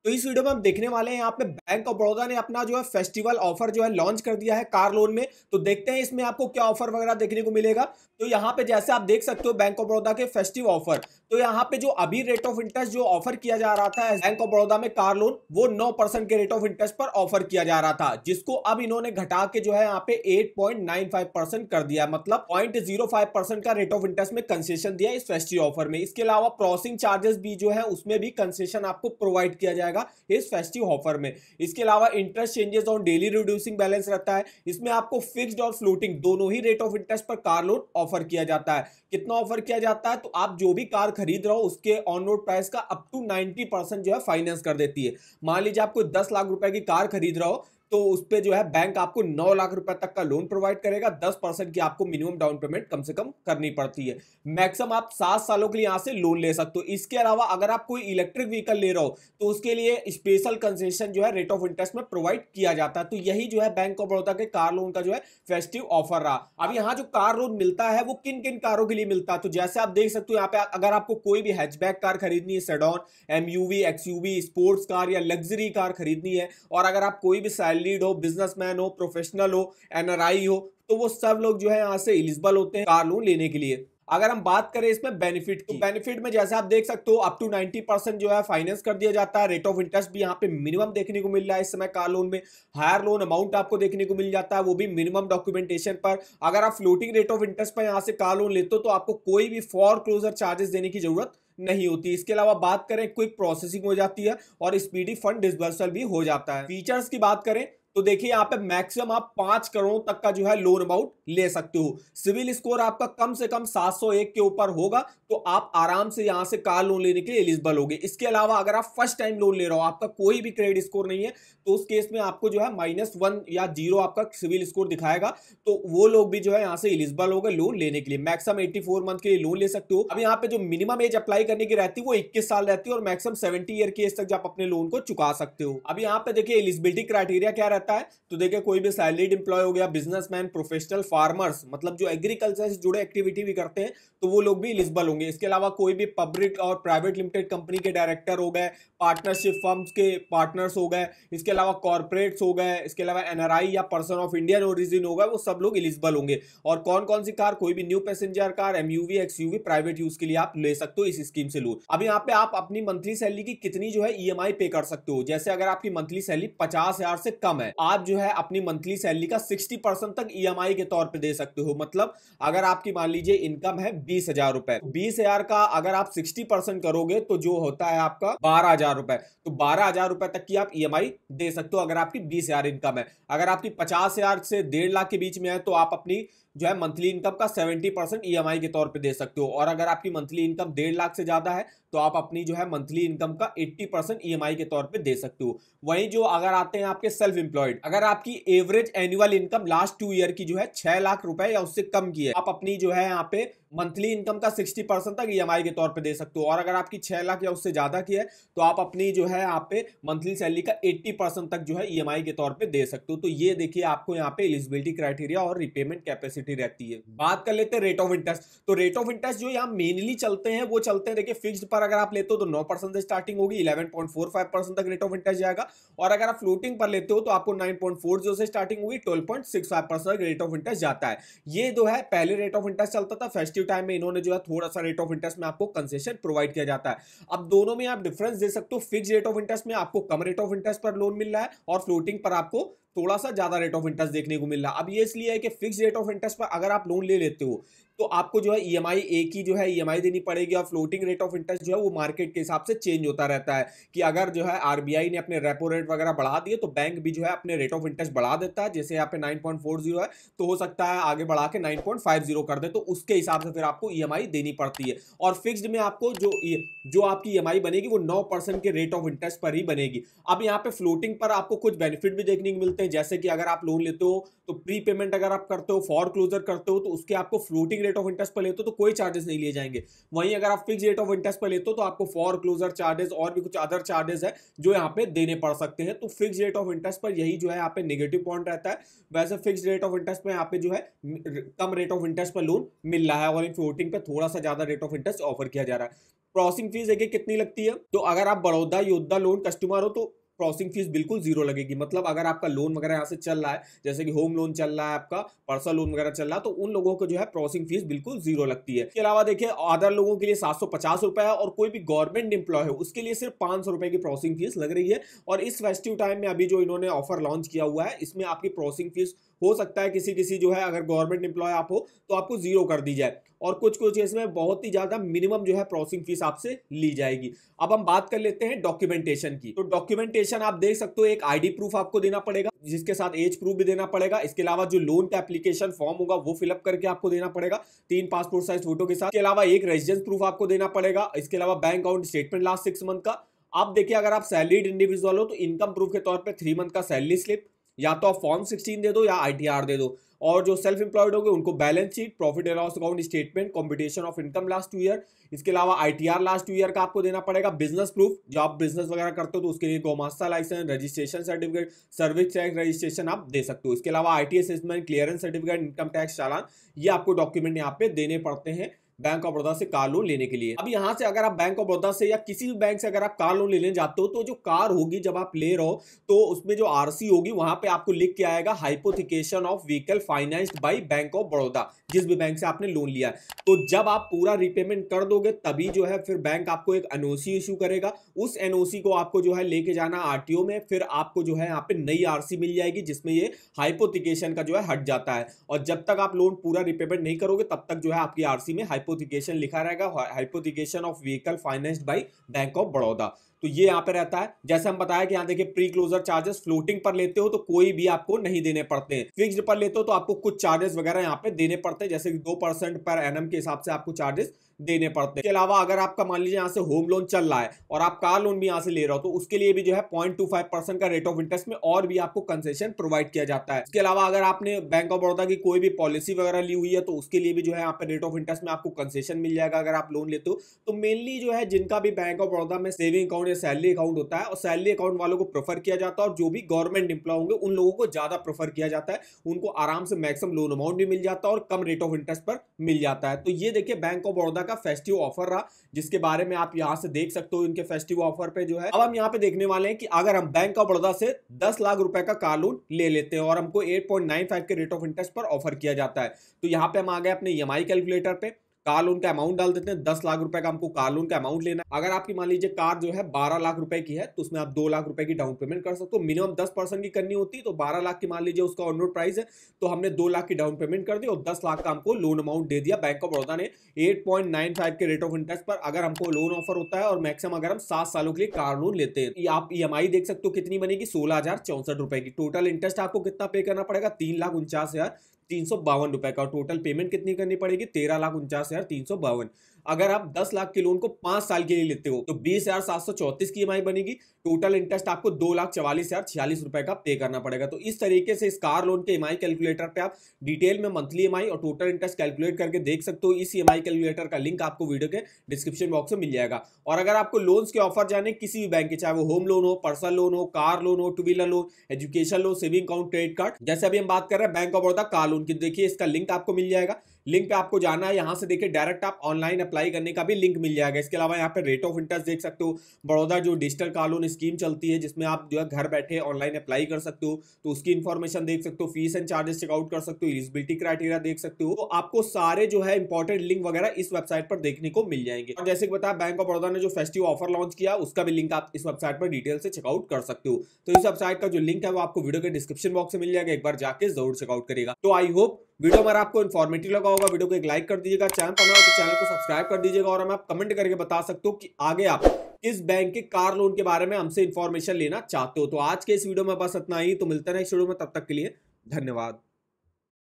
तो इस वीडियो में हम देखने वाले हैं यहाँ पे बैंक ऑफ बड़ौदा ने अपना जो है फेस्टिवल ऑफर जो है लॉन्च कर दिया है कार लोन में। तो देखते हैं इसमें आपको क्या ऑफर वगैरह देखने को मिलेगा। तो यहाँ पे जैसे आप देख सकते हो बैंक ऑफ बड़ौदा के फेस्टिव ऑफर, तो यहाँ पे जो अभी रेट ऑफ इंटरेस्ट जो ऑफर किया जा रहा था बैंक ऑफ बड़ौदा में कार लोन, वो 9% के रेट ऑफ इंटरेस्ट पर ऑफर किया जा रहा था, जिसको अब इन्होंने घटा के जो है यहाँ पे 8.95% कर दिया, मतलब 0.05% का रेट ऑफ इंटरेस्ट में कंसेशन दिया इस फेस्टिव ऑफर में। इसके अलावा प्रोसेसिंग चार्जेस भी जो है उसमें भी कंसेशन आपको प्रोवाइड किया जाएगा इस फेस्टिव ऑफर में। इसके अलावा interest changes on daily reducing balance रहता है। इसमें आपको फिक्स्ड और फ्लोटिंग दोनों ही रेट ऑफ इंटरेस्ट पर कार लोन ऑफर किया जाता है। कितना ऑफर किया जाता है, तो आप जो भी कार खरीद रहे हो उसके ऑन रोड प्राइस का अप टू 90% जो है फाइनेंस कर देती है। मान लीजिए आप कोई 10 लाख रुपए की कार खरीद रहे हो, तो उस पे जो है बैंक आपको 9 लाख रुपए तक का लोन प्रोवाइड करेगा। 10% की आपको मिनिमम डाउन पेमेंट कम से कम करनी पड़ती है। मैक्सिमम आप 7 सालों के लिए यहां से लोन ले सकते हो। इसके अलावा अगर आप कोई इलेक्ट्रिक व्हीकल ले रहे हो तो उसके लिए स्पेशल कंसेशन जो है रेट ऑफ इंटरेस्ट में प्रोवाइड किया जाता है। तो यही जो है बैंक ऑफ बड़ौदा के कार लोन का जो है फेस्टिव ऑफर रहा। अब यहाँ जो कार लोन मिलता है वो किन किन कारों के लिए मिलता है, तो जैसे आप देख सकते हो यहाँ पे अगर आपको कोई भी हैचबैक कार खरीदनी है, sedan, MUV, XUV, sports car या लग्जरी कार खरीदनी है, और अगर आप कोई भी सैलरीड हो, बिजनेसमैन हो, प्रोफेशनल हो, एनआरआई हो, तो वो सब लोग जो है यहाँ से एलिजिबल होते हैं कार लोन लेने के लिए। अगर हम बात करें इसमें बेनिफिट की, तो बेनिफिट में जैसे आप देख सकते हो अप टू 90% जो है फाइनेंस कर दिया जाता है। रेट ऑफ इंटरेस्ट भी यहाँ पे मिनिमम देखने को मिल रहा है इस समय कार लोन में। हायर लोन अमाउंट आपको देखने को मिल जाता है, वो भी मिनिमम डॉक्यूमेंटेशन पर। अगर आप फ्लोटिंग रेट ऑफ इंटरेस्ट पर यहाँ से कार लोन लेते हो तो आपको कोई भी फॉर क्लोजर चार्जेस देने की जरूरत नहीं होती। इसके अलावा बात करें, क्विक प्रोसेसिंग हो जाती है और स्पीडी फंड डिसबर्सल भी हो जाता है। फीचर्स की बात करें तो देखिए यहाँ पे मैक्सिमम आप 5 करोड़ तक का जो है लोन अमाउंट ले सकते हो। सिविल स्कोर आपका कम से कम 701 के ऊपर होगा तो आप आराम से यहां से कार लोन लेने के लिए एलिजिबल होगे। इसके अलावा अगर आप फर्स्ट टाइम लोन ले रहे हो, आपका कोई भी क्रेडिट स्कोर नहीं है, तो उस केस में आपको जो है -1 या 0 आपका सिविल स्कोर दिखाएगा, तो वो लोग भी जो है यहां से एलिजिबल होगा लोन लेने के लिए। मैक्सिमम 84 मंथ के लिए लोन ले सकते हो। अब यहाँ पे जो मिनिमम एज अप्लाई करने की रहती है वो 21 साल रहती है और मैक्सिमम 70 ईयर की एज तक आप अपने लोन को चुका सकते हो। अब यहाँ पे देखिए एलिजिबिलिटी क्राइटेरिया क्या रहता है, तो देखिए कोई भी सैलरीड एम्प्लॉय हो गया, बिजनेसमैन, प्रोफेशनल, फार्मर्स, मतलब जो एग्रीकल्चर से जुड़े एक्टिविटी भी करते हैं, तो वो लोग भी एलिजिबल होंगे। इसके अलावा कोई भी पब्लिक और प्राइवेट लिमिटेड कंपनी के डायरेक्टर हो गए, पार्टनरशिप फर्म्स के पार्टनर्स हो गए, इसके अलावा कॉर्पोरेट्स हो गए, इसके अलावा एनआरआई या पर्सन ऑफ इंडियन ओरिजिन होगा, वो सब लोग एलिजिबल होंगे। और कौन कौन सी कार, कोई भी new passenger car, MUV, XUV private use के लिए आप ले सकते हो इस स्कीम से लोन। अब यहाँ पे आप अपनी मंथली सैलरी की कितनी जो है ईएमआई पे कर सकते हो। जैसे अगर आपकी मंथली सैलरी 50,000 से कम है, आप जो है अपनी मंथली सैलरी का 60% तक ईएमआई के तौर पे दे सकते हो। मतलब अगर आपकी मान लीजिए इनकम है 20,000 रुपए, 20,000 का अगर आप 60% करोगे तो जो होता है आपका 12,000 रुपए। तो 12,000 रुपए तक की आप ईएमआई दे सकते हो अगर आपकी 20,000 इनकम है। अगर आपकी 50,000 से 1.5 लाख के बीच में है तो आप अपनी जो है मंथली इनकम का 70% ईएमआई के तौर पे दे सकते हो। और अगर आपकी मंथली इनकम 1.5 लाख से ज्यादा है तो आप अपनी जो है मंथली इनकम का 80% ईएमआई के तौर पे दे सकते हो। वहीं जो अगर आते हैं आपके सेल्फ एम्प्लॉयड, अगर आपकी average annual income last 2 year की जो है 6 लाख रुपए या उससे कम की है, आप अपनी जो है यहाँ पे मंथली इनकम का 60% तक ईएमआई के तौर पे दे सकते हो। और अगर आपकी 6 लाख या उससे ज्यादा की है तो आप अपनी जो है यहाँ पे मंथली सैलरी का 80% तक जो है ईएमआई के तौर पे दे सकते हो। तो ये देखिए आपको यहाँ पे एलिजिबिलिटी क्राइटेरिया और रिपेमेंट कैपेसिटी रहती है। बात कर लेते हैं रेट ऑफ इंटरेस्ट। तो रेट ऑफ इंटरेस्ट जो यहाँ मेनली चलते हैं वो चलते हैं, देखिए फिक्स्ड पर अगर आप लेते हो तो 9% से स्टार्टिंग होगी, 11.45% तक रेट ऑफ इंटरेस्ट जाएगा। और अगर आप फ्लोटिंग पर लेते हो तो आपको 9.40 से स्टार्टिंग होगी, 12.65% तक रेट ऑफ इंटरेस्ट जाता है। ये जो है पहले रेट ऑफ इंटरेस्ट चलता था, फेस्टिव टाइम में इन्होंने जो है थोड़ा सा रेट ऑफ इंटरेस्ट में आपको कंसेशन प्रोवाइड किया जाता है। अब दोनों में आप डिफरेंस दे सकते हो। फिक्स रेट ऑफ इंटरेस्ट में आपको कम रेट ऑफ इंटरेस्ट पर लोन मिल रहा है और फ्लोटिंग पर आपको थोड़ा सा ज्यादा रेट ऑफ इंटरेस्ट देखने को मिल रहा है। अब ये इसलिए है कि फिक्स रेट ऑफ इंटरेस्ट पर अगर आप लोन ले लेते हो तो आपको जो है ईएमआई एक ही जो है ईएमआई देनी पड़ेगी। और फ्लोटिंग रेट ऑफ इंटरेस्ट जो है वो मार्केट के हिसाब से चेंज होता रहता है कि अगर जो है आरबीआई ने अपने रेपो रेट वगैरह बढ़ा दिए तो बैंक भी जो है अपने रेट ऑफ इंटरेस्ट बढ़ा देता है। जैसे यहाँ पे 9.40 है तो हो सकता है आगे बढ़ा के 9.50 कर दे, तो उसके हिसाब से फिर आपको ईएमआई देनी पड़ती है। और फिक्स्ड में आपको जो आपकी ईएमआई बनेगी वो 9% के रेट ऑफ इंटरेस्ट पर ही बनेगी। अब यहाँ पे फ्लोटिंग पर आपको कुछ बेनिफिट भी देखने को मिलते हैं। होते हैं, जैसे कि अगर आप लोन लेते हो तो प्री पेमेंट अगर आप करते हो, फॉर क्लोजर करते हो, तो उसके आपको फ्लोटिंग रेट ऑफ इंटरेस्ट पर लेते हो तो कोई चार्जेस नहीं लिए जाएंगे। वहीं अगर आप फिक्स रेट ऑफ इंटरेस्ट पर लेते हो तो आपको फॉर क्लोजर चार्जेस और भी कुछ अदर चार्जेस है जो यहाँ पे देने पड़ सकते हैं। तो फिक्स रेट ऑफ इंटरेस्ट पर यही जो है यहाँ पे नेगेटिव पॉइंट रहता है। वैसे फिक्स रेट ऑफ इंटरेस्ट में यहाँ पे जो है कम रेट ऑफ इंटरेस्ट पर लोन मिल रहा है और इन फ्लोटिंग पे थोड़ा सा ज्यादा रेट ऑफ इंटरेस्ट ऑफर किया जा रहा है। प्रोसेसिंग फीस देखिए कितनी लगती है। तो अगर आप बड़ौदा योद्धा लोन कस्टमर हो तो प्रोसेसिंग फीस बिल्कुल जीरो लगेगी। मतलब अगर आपका लोन वगैरह यहाँ से चल रहा है, जैसे कि होम लोन चल रहा है, आपका पर्सनल लोन वगैरह चल रहा है, तो उन लोगों को जो है प्रोसेसिंग फीस बिल्कुल जीरो लगती है। इसके अलावा देखिए अदर लोगों के लिए 750 रुपए है और कोई भी गवर्नमेंट एम्प्लॉय है उसके लिए सिर्फ 500 रुपए की प्रोसेसिंग फीस लग रही है। और इस फेस्टिव टाइम में अभी जो इन्होंने ऑफर लॉन्च किया हुआ है इसमें आपकी प्रोसेसिंग फीस हो सकता है किसी जो है अगर गवर्नमेंट एम्प्लॉय आप हो तो आपको जीरो कर दी जाए, और कुछ इसमें बहुत ही ज्यादा मिनिमम जो है प्रोसेसिंग फीस आपसे ली जाएगी। अब हम बात कर लेते हैं डॉक्यूमेंटेशन की। तो डॉक्यूमेंटेशन आप देख सकते हो, एक आईडी प्रूफ आपको देना पड़ेगा जिसके साथ एज प्रूफ भी देना पड़ेगा। इसके अलावा जो लोन का एप्लीकेशन फॉर्म होगा वो फिलअप करके आपको देना पड़ेगा 3 पासपोर्ट साइज फोटो के साथ। इसके अलावा एक रेजिडेंस प्रूफ आपको देना पड़ेगा। इसके अलावा bank account statement last 6 month का। आप देखिए अगर आप सैलरीड इंडिविजुअल हो तो इनकम प्रूफ के तौर पर 3 मंथ का सैलरी स्लिप, या तो आप फॉर्म 16 दे दो या ITR दे दो। और जो सेल्फ एम्प्लॉयड होंगे उनको balance sheet, profit and loss account statement, computation of income last 2 year. इसके अलावा ITR लास्ट 2 ईयर का आपको देना पड़ेगा। बिजनेस प्रूफ, जो आप बिजनेस वगैरह करते हो तो उसके लिए गोमास्ता license, registration certificate, service tax registration आप दे सकते हो। इसके अलावा IT assessment, clearance certificate, income tax challan, ये आपको डॉक्यूमेंट यहाँ पे देने पड़ते हैं बैंक ऑफ बड़ौदा से कार लोन लेने के लिए। अब यहाँ से अगर आप बैंक ऑफ बड़ौदा से या किसी भी बैंक से अगर आप कार लोन लेने जाते हो तो जो कार होगी जब आप ले रहे हो तो उसमें जो RC होगी वहां पे आपको लिख के आएगा hypothecation of vehicle financed by bank of Baroda, जिस भी बैंक से आपने लोन लिया है। तो जब आप पूरा रिपेमेंट कर दोगे तभी जो है फिर बैंक आपको एक NOC इशू करेगा। उस NOC को आपको जो है लेके जाना RTO में, फिर आपको जो है यहाँ पे नई RC मिल जाएगी जिसमें ये हाइपोथिकेशन का जो है हट जाता है। और जब तक आप लोन पूरा रिपेमेंट नहीं करोगे तब तक जो है आपकी RC में हाइपोथिकेशन लिखा रहेगा, hypothecation of vehicle financed by bank of Baroda. तो ये यहाँ पे रहता है। जैसे हम बताया कि यहाँ देखिए प्री क्लोजर चार्जेस फ्लोटिंग पर लेते हो तो कोई भी आपको नहीं देने पड़ते हैं, फिक्स्ड पर लेते हो तो आपको कुछ चार्जेस वगैरह यहाँ पे देने पड़ते हैं, जैसे 2% पर एनम के हिसाब से आपको चार्जेस देने पड़ते हैं। इसके अलावा अगर आपका मान लीजिए यहाँ से होम लोन चल रहा है और आप कार लोन भी यहाँ से ले रहे हो तो उसके लिए भी जो है 0.25% का रेट ऑफ इंटरेस्ट में और भी आपको कंसेशन प्रोवाइड किया जाता है। इसके अलावा अगर आपने बैंक ऑफ बड़ौदा की कोई भी पॉलिसी वगैरह ली हुई है तो उसके लिए भी जो है यहाँ पे रेट ऑफ इंटरेस्ट में आपको कंसेशन मिल जाएगा अगर आप लोन लेते हो। तो मेनली जो है जिनका भी बैंक ऑफ बड़ौदा में सेविंग अकाउंट या सैलरी अकाउंट होता है, और सैलरी अकाउंट वालों को प्रेफर किया जाता है, और जो भी गवर्नमेंट एम्प्लॉय होंगे उन लोगों को ज्यादा प्रेफर किया जाता है। उनको आराम से मैक्सिमम लोन अमाउंट भी मिल जाता है और कम रेट ऑफ इंटरेस्ट पर मिल जाता है। तो ये देखिए बैंक ऑफ बड़ौदा का फेस्टिव ऑफर रहा जिसके बारे में आप यहां से देख सकते हो इनके फेस्टिव ऑफर पे जो है। अब हम यहां पे देखने वाले हैं कि अगर हम बैंक ऑफ बड़ौदा से 10 लाख रुपए का कार लोन ले लेते हैं और हमको 8.95 के रेट ऑफ इंटरेस्ट पर ऑफर किया जाता है, तो यहां पे हम आ गए अपने EMI कैलकुलेटर पे। कार लोन का अमाउंट डाल देते हैं, 10 लाख रुपए का हमको कार लोन का अमाउंट लेना है। अगर आपकी मान लीजिए कार जो है 12 लाख रुपए की है तो उसमें आप 2 लाख रुपए की डाउन पेमेंट कर सकते हो। मिनिमम 10% की करनी होती है, तो 12 लाख की मान लीजिए उसका ऑन रोड प्राइस है तो हमने 2 लाख की डाउन पेमेंट कर दी और 10 लाख का हमको लोन अमाउंट दे दिया। बैंक ऑफ बड़ौदा ने 8.95 के रेट ऑफ इंटरेस्ट पर अगर हमको लोन ऑफर होता है, और मैक्सिमम अगर हम 7 सालों के लिए कार लोन लेते हैं। आप EMI देख सकते हो कितनी बनेगी, 16,064 रुपए की। टोटल इंटरेस्ट आपको कितना पे करना पड़ेगा, 3,49,352 रुपए का। और टोटल पेमेंट कितनी करनी पड़ेगी, 13,49,352। अगर आप 10 लाख के लोन को 5 साल के लिए लेते हो तो 20,734 की EMI बनेगी। टोटल इंटरेस्ट आपको 2,44,046 रुपए का पे करना पड़ेगा। तो इस तरीके से इस कार लोन के EMI कैलकुलेटर पे आप डिटेल में मंथली EMI और टोटल इंटरेस्ट कैलकुलेट करके देख सकते हो। इस EMI कैलकुलेटर का लिंक आपको वीडियो के डिस्क्रिप्शन बॉक्स में मिल जाएगा। और अगर आपको लोन्स के ऑफर जाने किसी भी बैंक के, चाहे वो होम लोन हो, पर्सनल लोन हो, कार लोन हो, 2 wheeler loan, education loan, saving account, credit card, जैसे अभी हम बात कर रहे हैं bank of Baroda car loan की, देखिए इसका लिंक आपको मिल जाएगा। लिंक पे आपको जाना है, यहां से देखिए डायरेक्ट आप ऑनलाइन अप्लाई करने का भी लिंक मिल जाएगा। इसके अलावा यहाँ पे रेट ऑफ इंटरेस्ट देख सकते हो। बड़ौदा जो डिजिटल कार लोन स्कीम चलती है जिसमें आप जो है घर बैठे ऑनलाइन अप्लाई कर सकते हो, तो उसकी इन्फॉर्मेशन देख सकते हो। फीस एंड चार्जेस चेकआउट कर सकते हो, एलिजिबिलिटी क्राइटेरिया देख सकते हो। तो आपको सारे जो है इंपॉर्टेंट लिंक वगैरह इस वेबसाइट पर देखने को मिल जाएंगे। और जैसे कि बताया बैंक ऑफ बड़ौदा ने जो फेस्टिव ऑफर लॉन्च किया उसका भी लिंक आप इस वेबसाइट पर डिटेल से चेकआउट कर सकते हो। तो इस वेबसाइट का जो लिंक है वो आपको वीडियो के डिस्क्रिप्शन बॉक्स में मिल जाएगा, एक बार जाके जरूर चेकआउट करिएगा। तो आई होप वीडियो हमारा आपको इन्फॉर्मेटिव लगा होगा। वीडियो को एक लाइक कर दीजिएगा, चैनल पर नए हो तो चैनल को सब्सक्राइब कर दीजिएगा, और हमें आप कमेंट करके बता सकते हो कि आगे आप किस बैंक के कार लोन के बारे में हमसे इंफॉर्मेशन लेना चाहते हो। तो आज के इस वीडियो में बस इतना ही, तो मिलते हैं नेक्स्ट वीडियो में, तब तक के लिए धन्यवाद।